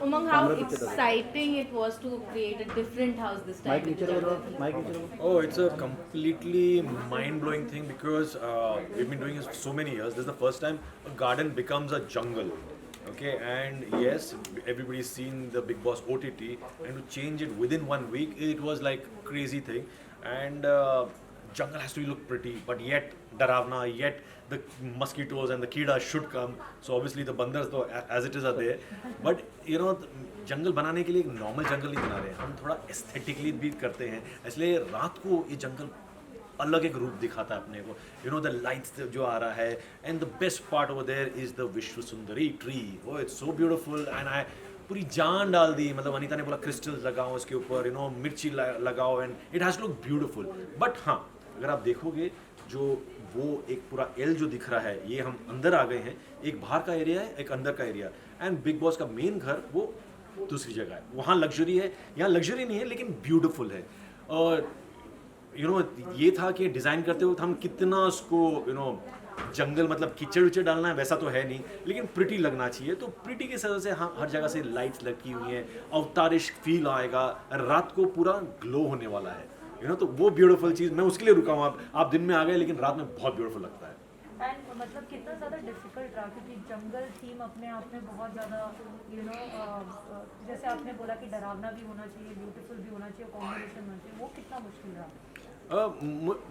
Umang, how exciting it was to create a different house this time with the jungle theme. Oh, it's a completely mind-blowing thing because we've been doing this for so many years. This is the first time a garden becomes a jungle. Okay, and yes, everybody's seen the Big Boss OTT, and to change it within 1 week, it was like crazy thing. And jungle has to look pretty, but yet Daravna, yet the mosquitoes and the Kida should come. So obviously the bandars though as it is are there. But you know, जंगल बनाने के लिए एक normal जंगल नहीं बना रहे हैं, हम थोड़ा एस्थेटिकली भी करते हैं, इसलिए रात को ये जंगल अलग एक रूप दिखाता है अपने को. यू नो द लाइट्स जो आ रहा है, and the best part over there is the Vishwa Sundari tree. Oh it's so beautiful and I पूरी जान डाल दी. मतलब अनीता ने बोला क्रिस्टल्स लगाओ उसके ऊपर, यू नो मिर्ची लगाओ, and it has to look beautiful. But हाँ, अगर आप देखोगे जो वो एक पूरा एल जो दिख रहा है, ये हम अंदर आ गए हैं. एक बाहर का एरिया है, एक अंदर का एरिया, एंड बिग बॉस का मेन घर वो दूसरी जगह है. वहाँ लग्जरी है, यहाँ लग्जरी नहीं है लेकिन ब्यूटीफुल है. और यू नो ये था कि डिज़ाइन करते वक्त हम कितना उसको यू नो जंगल मतलब कीचड़ उचड़ डालना है वैसा तो है नहीं, लेकिन प्रिटी लगना चाहिए. तो प्रिटी की वजह से हाँ हर जगह से लाइट्स लटकी हुई हैं, अवतारिश फील आएगा, रात को पूरा ग्लो होने वाला है. यू नो तो वो ब्यूटीफुल चीज़ मैं उसके लिए रुका हूँ. आप दिन में आ गए लेकिन रात में बहुत ब्यूटीफुल लगता है. एंड मतलब कितना ज़्यादा डिफिकल्ट रहा, क्योंकि जंगल थीम अपने आप में बहुत ज़्यादा यू नो जैसे आपने बोला कि डरावना भी होना चाहिए, ब्यूटीफुल भी होना चाहिए, कॉम्बिनेशन होना चाहिए, वो कितना मुश्किल रहा?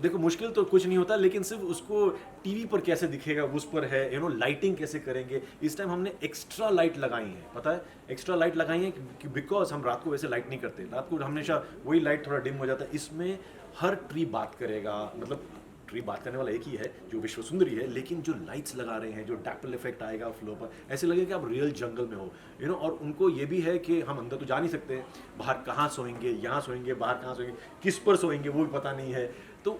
देखो मुश्किल तो कुछ नहीं होता, लेकिन सिर्फ उसको टीवी पर कैसे दिखेगा उस पर है. यू नो लाइटिंग कैसे करेंगे. इस टाइम हमने एक्स्ट्रा लाइट लगाई है, पता है एक्स्ट्रा लाइट लगाई है कि बिकॉज हम रात को वैसे लाइट नहीं करते. रात को हमेशा वही लाइट थोड़ा डिम हो जाता है. इसमें हर ट्री बात करेगा, मतलब ट्री बात करने वाला एक ही है जो विश्व सुंदरी है, लेकिन जो लाइट्स लगा रहे हैं, जो डैपल इफेक्ट आएगा फ्लो पर, ऐसे लगेगा कि आप रियल जंगल में हो. यू नो और उनको ये भी है कि हम अंदर तो जा नहीं सकते, बाहर कहाँ सोएंगे, यहाँ सोएंगे, बाहर कहाँ सोएंगे, किस पर सोएंगे वो भी पता नहीं है. तो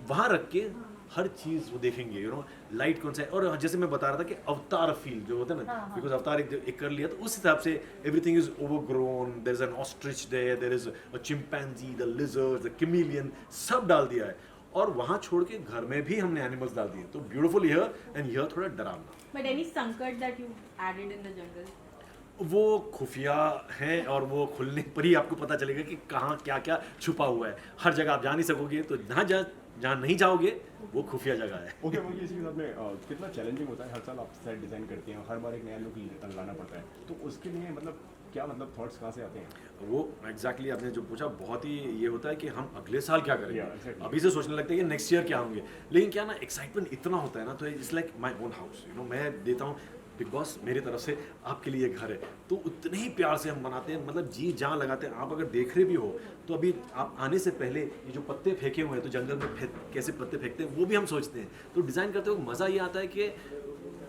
वहाँ रख के हर चीज़ वो देखेंगे. यू नो लाइट कौन सा है, और जैसे मैं बता रहा था कि अवतार फील जो होता है ना, बिकॉज अवतार एक कर लिया तो उस हिसाब से everything is overgrown. There is an ostrich there, there is a chimpanzee, the lizard, the chameleon, सब डाल दिया है. और वहाँ छोड़ के घर में भी हमने एनिमल्स डाल दिए. तो ब्यूटीफुल हियर एंड हियर थोड़ा डरावना. But any sankat that you added in the jungle? वो खुफिया है और वो खुलने पर ही आपको पता चलेगा कि कहाँ क्या क्या छुपा हुआ है. हर जगह आप जा नहीं सकोगे, तो जहाँ नहीं जाओगे वो खुफिया जगह है. ओके, मुझे इसी के साथ में कितना चैलेंजिंग होता है. हर साल आप सेट डिज़ाइन करते हैं, हर बार एक नया लुक लाना पड़ता है, तो उसके लिए मतलब क्या मतलब थॉट्स कहाँ से आते हैं? वो एग्जैक्टली आपने जो पूछा बहुत ही ये होता है कि हम अगले साल क्या करेंगे. exactly. अभी से सोचने लगते हैं कि नेक्स्ट ईयर क्या होंगे, लेकिन क्या ना एक्साइटमेंट इतना होता है ना, तो it's like my own house. You know मैं देता हूँ बिग बॉस मेरी तरफ से आपके लिए घर है, तो उतने ही प्यार से हम बनाते हैं, मतलब जी जान लगाते हैं. आप अगर देख रहे भी हो तो अभी आप आने से पहले ये जो पत्ते फेंके हुए हैं, तो जंगल में कैसे पत्ते फेंकते हैं वो भी हम सोचते हैं. तो डिज़ाइन करते हुए मज़ा ये आता है कि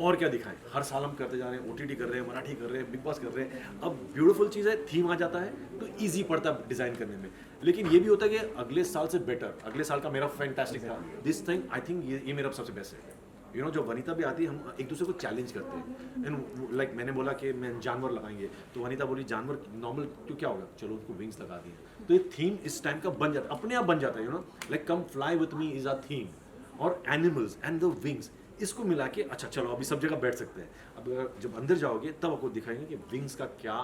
और क्या दिखाएं. हर साल हम करते जा रहे हैं, ओटीटी कर रहे हैं, मराठी कर रहे हैं, बिग बॉस कर रहे हैं. अब ब्यूटीफुल चीज़ है, थीम आ जाता है तो ईजी पड़ता है डिज़ाइन करने में. लेकिन ये भी होता है कि अगले साल से बेटर, अगले साल का मेरा फैंटास्टिक था. दिस थिंग आई थिंक ये मेरा सबसे बेस्ट है. यू नो जो वनीता भी आती है, हम एक दूसरे को चैलेंज करते हैं. एंड लाइक मैंने बोला कि मैं जानवर लगाएंगे, तो वनीता बोली जानवर नॉर्मल तो क्या होगा, चलो उनको विंग्स लगा दिए. तो ये थीम इस टाइम का बन जाता है, अपने आप बन जाता है. You know like come fly with me is a theme, और एनिमल्स एंड द विंग्स इसको मिला के अच्छा चलो अभी सब जगह बैठ सकते हैं. अब अगर जब अंदर जाओगे तब आपको दिखाएंगे कि विंग्स का क्या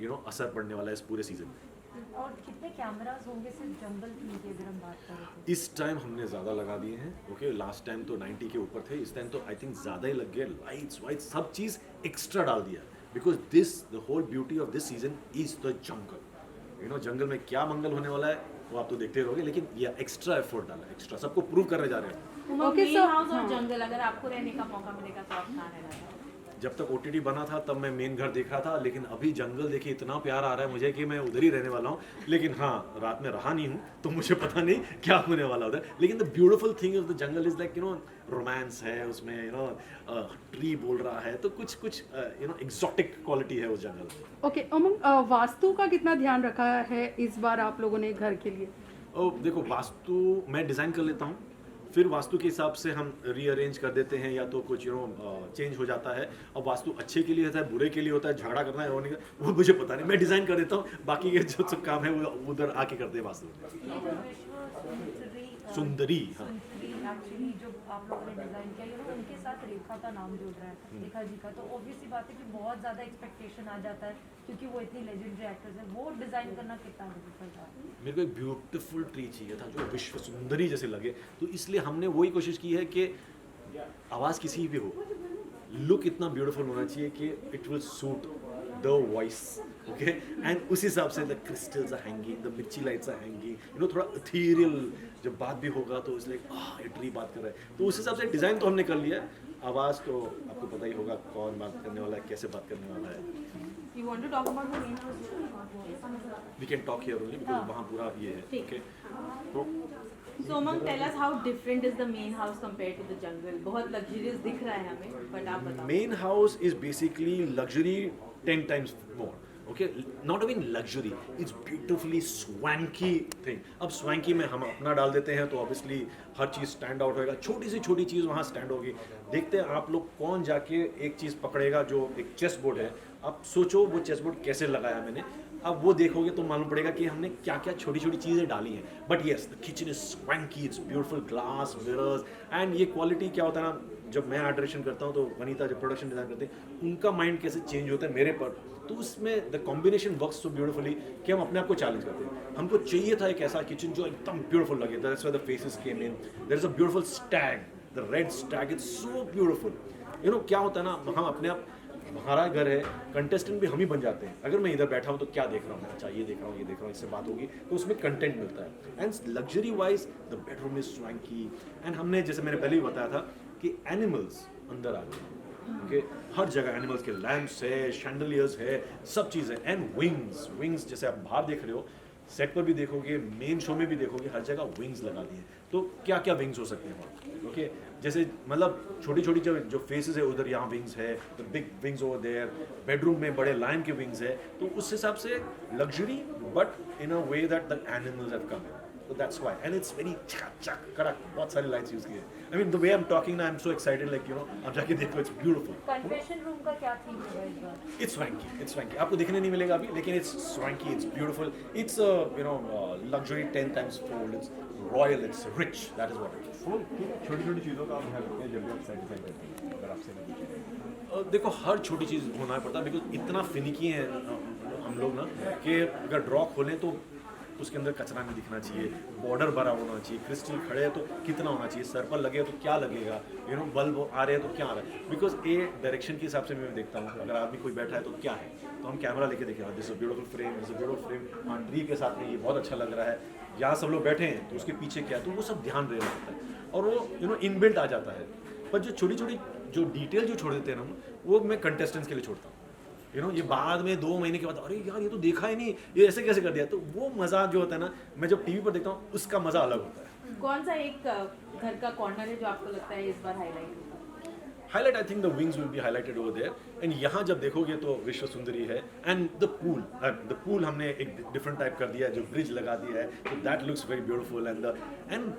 यू नो असर पड़ने वाला है इस पूरे सीजन में. और कितने कैमरास होंगे सिर्फ जंगल थीम की अगर हम बात करें तो? इस टाइम हमने ज़्यादा लगा दिए हैं. ओके लास्ट टाइम तो 90 के ऊपर थे, इस टाइम तो आई थिंक ज़्यादा ही लग गए. लाइट्स वाइट्स सब चीज़ एक्स्ट्रा डाल दिया, because this the whole beauty of this season is the jungle. You know जंगल में क्या मंगल होने वाला है वो आप तो देखते रहोगे, लेकिन ये एक्स्ट्रा एफर्ट डाला है, एक्स्ट्रा सबको प्रूव करने जा रहे हैं. Umang, Okay, main so- house और हाँ. jungle अगर आपको रहने का मौका मिलेगा तो आप कहाँ रहना चाहोगे? जब तक ओटीटी बना था तब मैं मेन घर देख रहा था, लेकिन अभी जंगल देखिए इतना प्यार आ रहा है मुझे कि मैं उधर ही रहने वाला हूँ. लेकिन हाँ रात में रहा नहीं हूँ तो मुझे पता नहीं क्या होने वाला उधर. लेकिन the beautiful thing of the jungle is like you know romance है उसमें. यू नो ट्री बोल रहा है, तो कुछ यू नो एक्सोटिक क्वालिटी है उस जंगल में. ओके उमंग, वास्तु का कितना ध्यान रखा है इस बार आप लोगों ने घर के लिए? देखो वास्तु मैं डिज़ाइन कर लेता हूँ, फिर वास्तु के हिसाब से हम रीअरेंज कर देते हैं, या तो कुछ यू नो चेंज हो जाता है. अब वास्तु अच्छे के लिए होता है, बुरे के लिए होता है, झगड़ा करना है होने का वो मुझे पता नहीं. मैं डिज़ाइन कर देता हूँ, बाकी के जो सब काम है वो उधर आके करते हैं वास्तु. ये जो विश्व सुंदरी सुंदरी, हाँ। एक्चुअली जो आप लोगों ने डिजाइन किया, उनके साथ रेखा का नाम जुड़ रहा है, रेखा जी का, तो ऑब्वियसली बात है कि बहुत ज़्यादा एक्सपेक्टेशन आ जाता है क्योंकि वो इतनी लेजेंडरी एक्ट्रेस है। वो डिज़ाइन करना कितना डिफिकल्ट था? मेरे को एक ब्यूटीफुल ट्री चाहिए था जो विश्व सुंदरी जैसे लगे, तो इसलिए हमने वही कोशिश की है कि आवाज़ किसी भी हो, लुक इतना ब्यूटीफुल होना चाहिए कि it will suit the voice, okay, and उस हिसाब से the crystals are hanging, the mirchi lights are hanging, थोड़ा इथीरियल जब बात भी होगा तो इसलिए ये ट्री बात कर रहा है, तो उस हिसाब से डिज़ाइन तो हमने कर लिया है। आवाज़ तो आपको पता ही होगा कौन बात करने वाला है, कैसे बात करने वाला है। You want to talk about the main house? We can talk here only because वहाँ पूरा ये है, ठीक। ओके। तो So Umang, tell us how different is the main house compared to the jungle? बहुत luxurious दिख रहा है हमें, but आप बताओ। main house is basically luxury 10 times more. Okay, not even luxury, it's beautifully swanky thing. अब swanky में हम अपना डाल देते हैं तो obviously हर चीज़ stand out होएगा, छोटी सी छोटी चीज़ वहाँ stand होगी। देखते हैं आप लोग कौन जाके एक चीज़ पकड़ेगा जो एक चेस बोर्ड है। अब सोचो वो चेस बोर्ड कैसे लगाया मैंने, अब वो देखोगे तो मालूम पड़ेगा कि हमने क्या क्या छोटी छोटी चीज़ें डाली हैं। But yes, the kitchen is swanky, it's beautiful, glass mirrors, and ये क्वालिटी क्या होता है ना, जब मैं आर्ट डायरेक्शन करता हूँ तो वनीता जब प्रोडक्शन डिज़ाइन करते हैं उनका माइंड कैसे चेंज होता है मेरे पर, तो उसमें the combination works so beautifully कि हम अपने आप को चैलेंज करते हैं। हमको चाहिए था एक ऐसा किचन जो एकदम ब्यूटीफुल लगे, that's why the faces came in, there is a beautiful stag, the red stag, it's so beautiful. क्या होता है ना, हम अपने आप, हमारा घर है, कंटेस्टेंट भी हम ही बन जाते हैं। अगर मैं इधर बैठा हूँ तो क्या देख रहा हूँ, अच्छा ये देख रहा हूँ, ये देख रहा हूँ, इससे बात होगी तो उसमें कंटेंट मिलता है। And luxury wise the bedroom is swanky, and हमने जैसे मैंने पहले भी बताया था कि एनिमल्स अंदर आ गए, ओके, हर जगह एनिमल्स के लैम्प्स है, शैंडलियर्स है, सब चीज़ है, एंड विंग्स जैसे आप बाहर देख रहे हो, सेट पर भी देखोगे, मेन शो में भी देखोगे, हर जगह विंग्स लगा दिए। तो क्या क्या विंग्स हो सकते हैं वहाँ, ओके, जैसे मतलब छोटी छोटी जो फेसेस है उधर यहाँ विंग्स है, तो big wings over there, bedroom में बड़े लायन के विंग्स है, तो उस हिसाब से luxury but in a way that the animals have come in, so that's why, and it's very chak कड़क, बहुत सारे लाइट्स यूज किए। I mean the way I'm talking now, I'm so excited, like आप जाके देखो, it's beautiful. Confession room का क्या theme होगा इस बार? It's swanky. आपको देखने नहीं मिलेगा अभी, लेकिन it's swanky, it's beautiful, it's luxury 10 times fold, it's royal, it's rich, that is what it is. छोटी छोटी चीज़ों का आप ध्यान रखते हैं जब भी आप सेट डिज़ाइन करते हैं, अगर आपसे मैं पूछूं? देखो हर छोटी चीज़ होना पड़ता है, बिकॉज इतना फिनिकी है हम लोग ना कि अगर ड्रॉ खोलें तो उसके अंदर कचरा नहीं दिखना चाहिए, बॉर्डर भरा होना चाहिए, क्रिस्टल खड़े है तो कितना होना चाहिए, सर पर लगे तो क्या लगेगा, बल्ब आ रहे हैं तो क्या आ रहा है, बिकॉज ए डायरेक्शन के हिसाब से मैं देखता हूँ, अगर आदमी कोई बैठा है तो क्या है, तो हम कैमरा लेके देखें, this is beautiful frame, this is beautiful frame, हाँ ट्री के साथ में ये बहुत अच्छा लग रहा है, यहाँ सब लोग बैठे हैं तो उसके पीछे क्या है, तो वो सब ध्यान रहना होता है, और वो इनबिल्ट आ जाता है। पर जो छोटी छोटी जो डिटेल जो छोड़ देते हैं ना, वो मैं कंटेस्टेंट्स के लिए छोड़ता हूँ। ये बाद में 2 महीने के बाद, अरे यार ये तो देखा ही नहीं, ये ऐसे कैसे कर दिया, तो वो मज़ा जो होता है ना, मैं जब टीवी पर देखता हूँ उसका मज़ा अलग होता है। कौन सा एक घर का कॉर्नर है जो आपको लगता है इस बार हाईलाइट होगा? Highlight I think the wings will be highlighted over there, and यहाँ जब देखोगे तो विश्व सुंदरी है, एंड द पूल हमने एक डिफरेंट टाइप कर दिया है, जो ब्रिज लगा दिया है, तो that looks very beautiful, and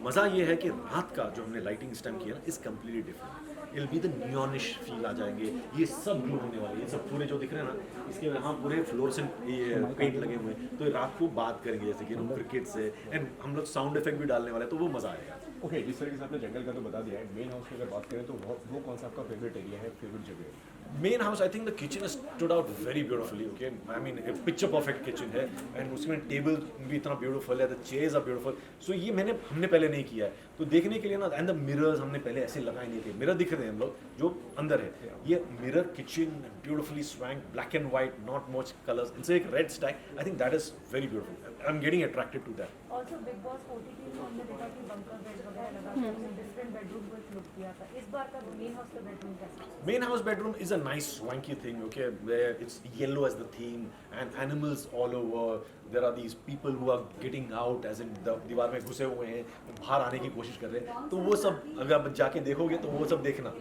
मज़ा ये है कि रात का जो हमने लाइटिंग इस टाइम किया ना is completely different, it be the neonish feel आ जाएंगे, ये सब ब्लू होने वाले, ये सब पूरे जो दिख रहे हैं ना, इसके यहाँ पूरे फ्लोरेसेंट ये पेंट लगे हुए हैं, तो रात को बात करेंगे जैसे कि क्रिकेट से, एंड हम लोग साउंड इफेक्ट भी डालने वाले हैं, तो वो मज़ा आएगा। ओके, जिस तरीके से आपने जंगल का तो बता दिया है, मेन हाउस की अगर बात करें तो वो कौन सा आपका फेवरेट एरिया है, फेवरेट जगह है? Main house I think the kitchen stood out very beautifully, okay, I mean picture perfect kitchen है, एंड उसमें टेबल भी इतना ब्यूटीफुल है, द चेयर्स आर ब्यूटीफुल, सो ये हमने पहले नहीं किया है, तो देखने के लिए ना, एंड द मिरर्स हमने पहले ऐसे लगाए नहीं थे, मिरर दिख रहे हैं हम लोग जो अंदर है, ये mirror kitchen beautifully swank, black and white, not much colours, इनसे एक red stag, I think that is very beautiful, I am getting attracted to that. Also Bigg Boss OTT में हमने देखा कि बंकर बेड वगैरह लगा के उसने डिफरेंट बेडरूम को लुक दिया था, इस बार का मेन हाउस का बेडरूम कैसा? Main house bedroom is a nice swanky thing, okay, where it's yellow as the theme and animals all over. There are these people who are getting out, as in दीवार में घुसे हुए हैं, बाहर आने की कोशिश कर रहे हैं, तो वो सब अगर आप जाके देखोगे तो वो सब देखना,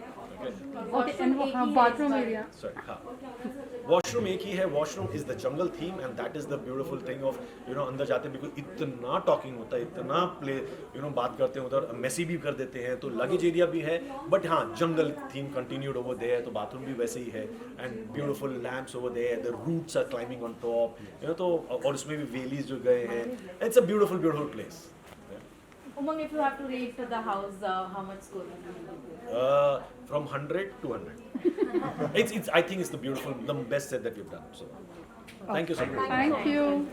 बाथरूम एरिया, sorry, हाँ, वॉशरूम एक ही है, washroom is the jungle theme, and that is the beautiful thing of अंदर जाते हैं, बिकॉज इतना टॉकिंग होता है, इतना प्ले बात करते हैं उधर, मेसी भी कर देते हैं, तो लगेज एरिया भी है, बट हाँ jungle theme continued over there, तो बाथरूम भी वैसे ही है, and beautiful lamps over there, the roots are climbing on top, तो और उसमें भी वेलीज जो गए हैं, it's a beautiful place. Umang, if you have to rate the house, how much score will you give it? From 100 to 100. I think it's the best set that we've done. So, thank you so much. Thank you.